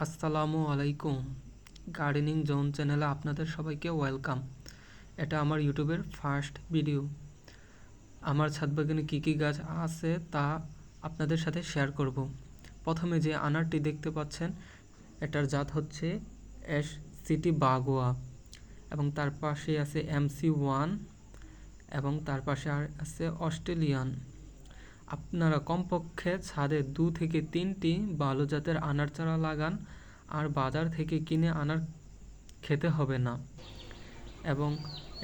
আসসালামু আলাইকুম। Gardening zone চ্যানেলে আপনাদের সবাইকে ওয়েলকাম। এটা আমার ইউটিউবের ফার্স্ট ভিডিও। আমার ছাদ বাগানে কী কী গাছ আছে তা আপনাদের সাথে শেয়ার করব। প্রথমে যে আনারটি দেখতে পাচ্ছেন, এটার জাত হচ্ছে সিটি বাগোয়া, এবং তার পাশে আছে MC1, এবং তার পাশে আর আছে অস্ট্রেলিয়ান। আপনারা কমপক্ষে ছাদে 2 থেকে 3টি ভালো জাতের আনার চারা লাগান, আর বাজার থেকে কিনে আনার খেতে হবে না। এবং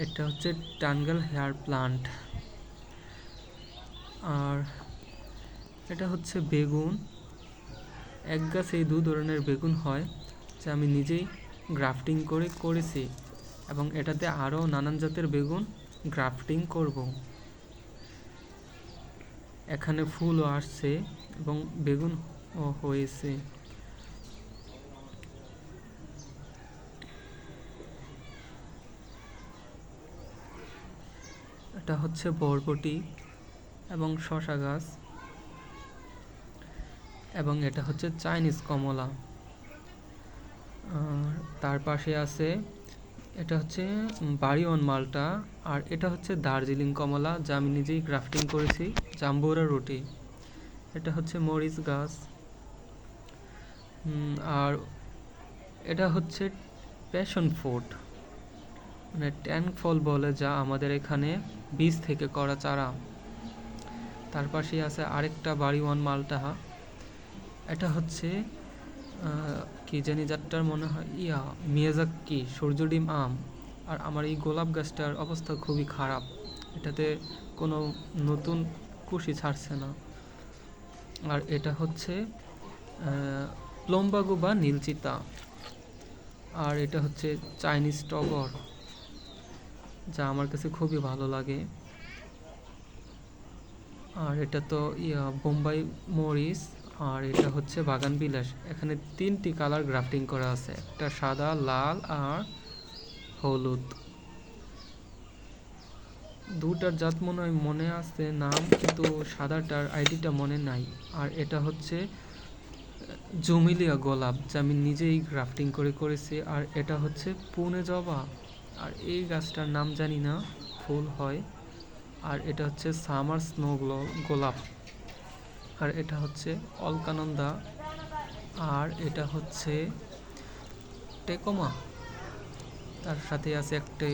এটা হচ্ছে টাঙ্গেল হেয়ার প্লান্ট। আর এটা হচ্ছে বেগুন। এক গাছেই 2 ধরনের বেগুন হয়, যা আমি নিজেই গ্রাফটিং করেছি, এবং এটাতে আরও নানান জাতের বেগুন গ্রাফটিং করব। এখানে ফুলও আসছে এবং বেগুনও হয়েছে। এটা হচ্ছে বরবটি এবং শসা গাছ, এবং এটা হচ্ছে চাইনিজ কমলা। তার পাশে আছে, এটা হচ্ছে বাড়িওয়ান মালটা, আর এটা হচ্ছে দার্জিলিং কমলা, যা আমি নিজেই গ্রাফটিং করেছি, জাম্বুরা রুটি। এটা হচ্ছে মরিচ গাছ। আর এটা হচ্ছে প্যাশন ফ্রুট, মানে ট্যাঙ্ক ফল বলে, যা আমাদের এখানে বীজ থেকে করা চারা। তার পাশে আছে আরেকটা বাড়িওয়ান মালটা। এটা হচ্ছে কি জানি জাতটার মনে হয় মিয়াজাকি সূর্যডিম আম। আর আমার এই গোলাপ গাছটার অবস্থা খুবই খারাপ, এটাতে কোনো নতুন কুশি ছাড়ছে না। আর এটা হচ্ছে প্লম্বাগু বা নীলচিতা। আর এটা হচ্ছে চাইনিজ টগর, যা আমার কাছে খুবই ভালো লাগে। আর এটা তো বোম্বাই মরিচ। আর এটা হচ্ছে বাগান বিলাস। এখানে 3টি কালার গ্রাফটিং করা আছে, একটা সাদা, লাল আর হলুদ। 2টার জাত মনে আছে নাম, কিন্তু সাদাটার আইডিটা মনে নাই। আর এটা হচ্ছে জুমিলিয়া গোলাপ, যা আমি নিজেই গ্রাফটিং করেছি। আর এটা হচ্ছে পুনে জবা, আর এই গাছটার নাম জানি না, ফুল হয়। আর এটা হচ্ছে সামার স্নো গোলাপ। আর এটা হচ্ছে অলকানন্দা। আর এটা হচ্ছে টেকোমা। তার সাথে আছে একটা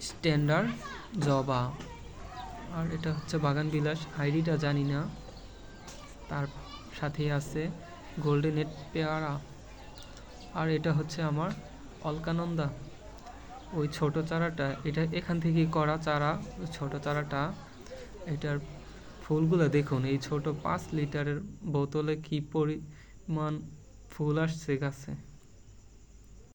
স্ট্যান্ডার্ড জবা। আর এটা হচ্ছে বাগান বিলাস, আইডিটা জানি না। তার সাথে আছে গোল্ডেন পেয়ারা। আর এটা হচ্ছে আমার অলকানন্দা, ওই ছোট চারাটা। এটা এখান থেকেই করা চারা, ওই ছোট চারাটা। এটার ফুলগুলো দেখুন, এই ছোট 5 লিটারের বোতলে কি পরিমাণ ফুল আসছে গাছে।